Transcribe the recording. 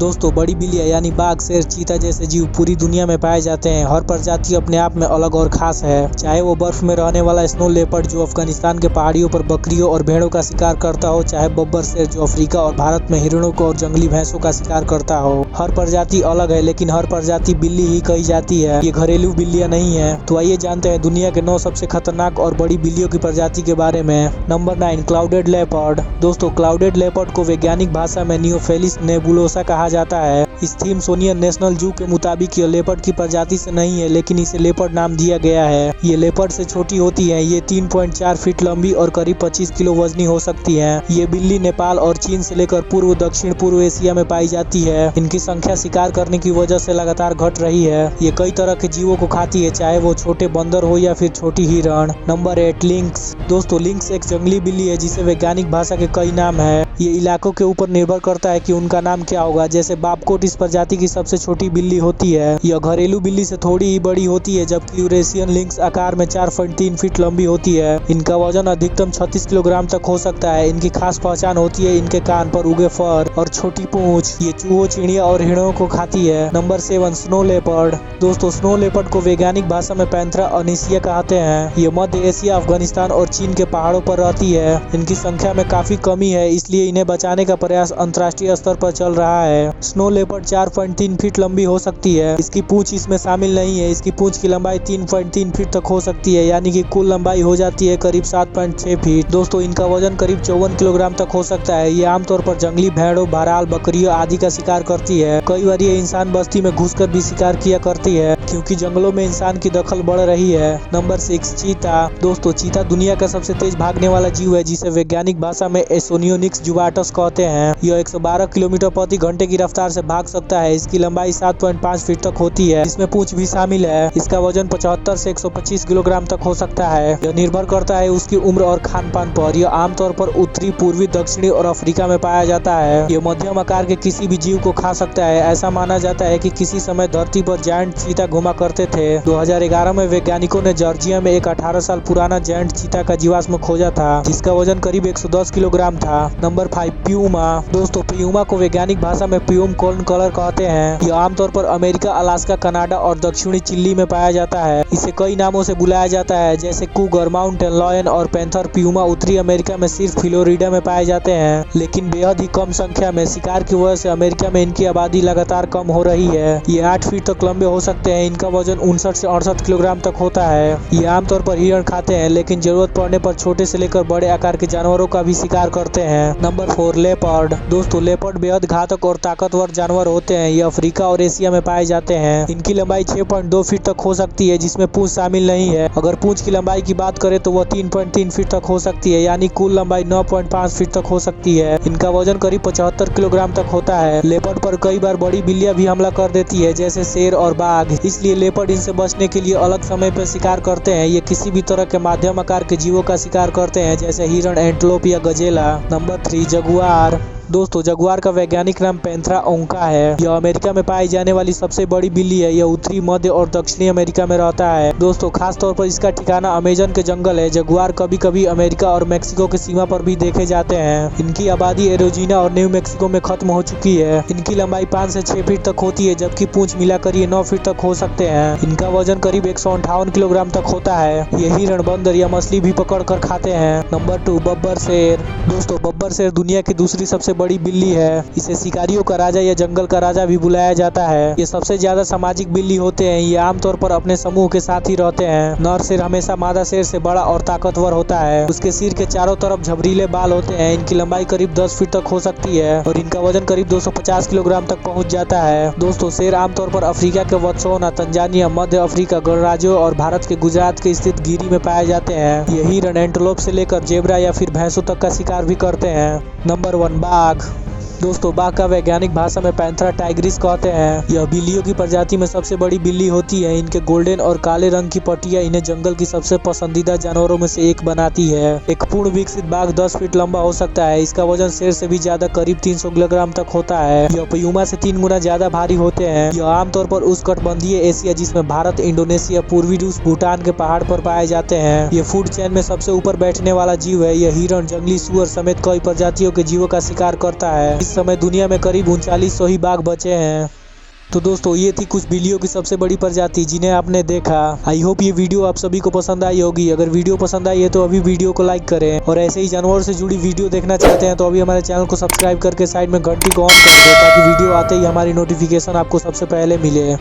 दोस्तों बड़ी बिल्लियाँ यानी बाघ, शेर, चीता जैसे जीव पूरी दुनिया में पाए जाते हैं। हर प्रजाति अपने आप में अलग और खास है। चाहे वो बर्फ में रहने वाला स्नो लेपर्ड जो अफगानिस्तान के पहाड़ियों पर बकरियों और भेड़ों का शिकार करता हो, चाहे बब्बर शेर जो अफ्रीका और भारत में हिरणों को और जंगली भैंसों का शिकार करता हो। हर प्रजाति अलग है, लेकिन हर प्रजाति बिल्ली ही कही जाती है। ये घरेलू बिल्लियाँ नहीं है। तो आइए जानते हैं दुनिया के 9 सबसे खतरनाक और बड़ी बिल्लियों की प्रजाति के बारे में। Number 9, clouded leopard. दोस्तों क्लाउडेड लेपर्ड को वैज्ञानिक भाषा में नियोफेलिस नेबुलोसा कहा जाता है। स्मिथसोनियन नेशनल जू के मुताबिक ये लेपर्ड की प्रजाति से नहीं है, लेकिन इसे लेपर्ड नाम दिया गया है। ये लेपर्ड से छोटी होती है। ये 3.4 फीट लंबी और करीब 25 किलो वजनी हो सकती है। ये बिल्ली नेपाल और चीन से लेकर पूर्व दक्षिण पूर्व एशिया में पाई जाती है। इनकी संख्या शिकार करने की वजह से लगातार घट रही है। ये कई तरह के जीवों को खाती है, चाहे वो छोटे बंदर हो या फिर छोटी हिरण। Number 8, links. दोस्तों लिंक्स एक जंगली बिल्ली है जिसे वैज्ञानिक भाषा के कई नाम है। ये इलाकों के ऊपर निर्भर करता है कि उनका नाम क्या होगा। जैसे बाबकोट इस प्रजाति की सबसे छोटी बिल्ली होती है। यह घरेलू बिल्ली से थोड़ी ही बड़ी होती है, जबकि यूरेशियन लिंक्स आकार में 4.3 फीट लंबी होती है। इनका वजन अधिकतम 36 किलोग्राम तक हो सकता है। इनकी खास पहचान होती है इनके कान पर उगे फर और छोटी पूंछ। ये चूहों, चिड़िया और हिरणों को खाती है। Number 7, snow leopard. दोस्तों स्नो लेपर्ड को वैज्ञानिक भाषा में पैंथरा अनीसिया कहते हैं। ये मध्य एशिया, अफगानिस्तान और चीन के पहाड़ों पर रहती है। इनकी संख्या में काफी कमी है, इसलिए इन्हें बचाने का प्रयास अंतर्राष्ट्रीय स्तर पर चल रहा है। स्नो लेपर्ड 4.3 फीट लंबी हो सकती है। इसकी पूंछ इसमें शामिल नहीं है। इसकी पूंछ की लंबाई 3.3 फीट तक हो सकती है, यानी कि कुल लंबाई हो जाती है करीब 7.6 फीट। दोस्तों इनका वजन करीब 54 किलोग्राम तक हो सकता है। ये आमतौर पर जंगली भेड़ों, बहराल, बकरियों आदि का शिकार करती है। कई बार ये इंसान बस्ती में घुसकर भी शिकार किया करती है, क्योंकि जंगलों में इंसान की दखल बढ़ रही है। नंबर 6, चीता। दोस्तों चीता दुनिया का सबसे तेज भागने वाला जीव है, जिसे वैज्ञानिक भाषा में एसोनियोनिक्स जुबाटस कहते हैं। यह 112 किलोमीटर प्रति घंटे की रफ्तार से भाग सकता है। इसकी लंबाई 7.5 फीट तक होती है, जिसमें पूंछ भी शामिल है। इसका वजन 75 से 125 किलोग्राम तक हो सकता है। यह निर्भर करता है उसकी उम्र और खान पान पर। यह आमतौर पर उत्तरी, पूर्वी, दक्षिणी और अफ्रीका में पाया जाता है। यह मध्यम आकार के किसी भी जीव को खा सकता है। ऐसा माना जाता है कि किसी समय धरती पर जायंट चीता घुमा करते थे। 2011 में वैज्ञानिकों ने जॉर्जिया में एक 18 साल पुराना जायंट चीता का जीवाश्म खोजा था, जिसका वजन करीब 110 किलोग्राम था। Number 5, Puma. दोस्तों प्यूमा को वैज्ञानिक भाषा में प्यूम कॉर्न कलर कहते हैं। यह आमतौर पर अमेरिका, अलास्का, कनाडा और दक्षिणी चिली में पाया जाता है। इसे कई नामों से बुलाया जाता है, जैसे कूगर, माउंटेन लायन और पैंथर। प्यूमा उत्तरी अमेरिका में सिर्फ फ्लोरिडा में पाए जाते हैं, लेकिन बेहद ही कम संख्या में। शिकार की वजह से अमेरिका में इनकी आबादी लगातार कम हो रही है। ये 8 फीट तक लंबे हो सकते हैं। इनका वजन 59 से 68 किलोग्राम तक होता है। ये आमतौर पर हिरण खाते हैं, लेकिन जरूरत पड़ने पर छोटे से लेकर बड़े आकार के जानवरों का भी शिकार करते हैं। Number 4, leopard. दोस्तों लेपर्ड बेहद घातक और ताकतवर जानवर होते हैं। ये अफ्रीका और एशिया में पाए जाते हैं। इनकी लंबाई 6.2 फीट तक हो सकती है, जिसमें पूंछ शामिल नहीं है। अगर पूंछ की लंबाई की बात करें तो वह 3.3 फीट तक हो सकती है, यानी कुल लंबाई 9.5 फीट तक हो सकती है। इनका वजन करीब 75 किलोग्राम तक होता है। लेपर्ड पर कई बार बड़ी बिल्लियां भी हमला कर देती है, जैसे शेर और बाघ। इसलिए लेपर्ड इनसे बचने के लिए अलग समय पर शिकार करते हैं। ये किसी भी तरह के माध्यम आकार के जीवों का शिकार करते हैं, जैसे हिरण, एंटलोप या गजेला। Number 3, Jaguar. दोस्तों जगुआर का वैज्ञानिक नाम पैंथरा ओंका है। यह अमेरिका में पाई जाने वाली सबसे बड़ी बिल्ली है। यह उत्तरी, मध्य और दक्षिणी अमेरिका में रहता है। दोस्तों खास तौर पर इसका ठिकाना अमेजन के जंगल है। जगुआर कभी कभी अमेरिका और मेक्सिको की सीमा पर भी देखे जाते हैं। इनकी आबादी एरिज़ोना और न्यू मेक्सिको में खत्म हो चुकी है। इनकी लंबाई 5 से 6 फीट तक होती है, जबकि पूंछ मिलाकर ये 9 फीट तक हो सकते हैं। इनका वजन करीब 158 किलोग्राम तक होता है। ये हिरण, बंदर या मछली भी पकड़ कर खाते हैं। नंबर 2, बब्बर शेर। दोस्तों बब्बर शेर दुनिया की दूसरी सबसे बड़ी बिल्ली है। इसे शिकारियों का राजा या जंगल का राजा भी बुलाया जाता है। ये सबसे ज्यादा सामाजिक बिल्ली होते हैं। ये आमतौर पर अपने समूह के साथ ही रहते हैं। नर शेर हमेशा मादा शेर से बड़ा और ताकतवर होता है। उसके सिर के चारों तरफ झबरीले बाल होते हैं। इनकी लंबाई करीब 10 फीट तक हो सकती है और इनका वजन करीब 250 किलोग्राम तक पहुंच जाता है। दोस्तों शेर आमतौर पर अफ्रीका के बोत्सवाना, तंजानिया, मध्य अफ्रीका गणराज्यों और भारत के गुजरात के स्थित गिरी में पाए जाते हैं। ये हिरण, एंटेलोप से लेकर जेब्रा या फिर भैंसों तक का शिकार भी करते हैं। नंबर 1, बाघ। दोस्तों बाघ का वैज्ञानिक भाषा में पैंथरा टाइग्रिस कहते हैं। यह बिल्लियों की प्रजाति में सबसे बड़ी बिल्ली होती है। इनके गोल्डन और काले रंग की पट्टियां इन्हें जंगल की सबसे पसंदीदा जानवरों में से एक बनाती है। एक पूर्ण विकसित बाघ 10 फीट लंबा हो सकता है। इसका वजन शेर से भी ज्यादा, करीब 300 किलोग्राम तक होता है। यह प्यूमा से 3 गुना ज्यादा भारी होते हैं। यह आमतौर पर उष्णकटिबंधीय एशिया, जिसमें भारत, इंडोनेशिया, पूर्वी रूस, भूटान के पहाड़ पर पाए जाते हैं। ये फूड चेन में सबसे ऊपर बैठने वाला जीव है। यह हिरण, जंगली सुअर समेत कई प्रजातियों के जीवों का शिकार करता है। इस समय दुनिया में करीब 3900 ही बाघ बचे हैं। तो दोस्तों ये थी कुछ बिल्लियों की सबसे बड़ी प्रजाति जिन्हें आपने देखा। आई होप ये वीडियो आप सभी को पसंद आई होगी। अगर वीडियो पसंद आई है तो अभी वीडियो को लाइक करें, और ऐसे ही जानवरों से जुड़ी वीडियो देखना चाहते हैं तो अभी हमारे चैनल को सब्सक्राइब करके साइड में घंटी को ऑन कर दें ताकि वीडियो आते ही हमारी नोटिफिकेशन आपको सबसे पहले मिले।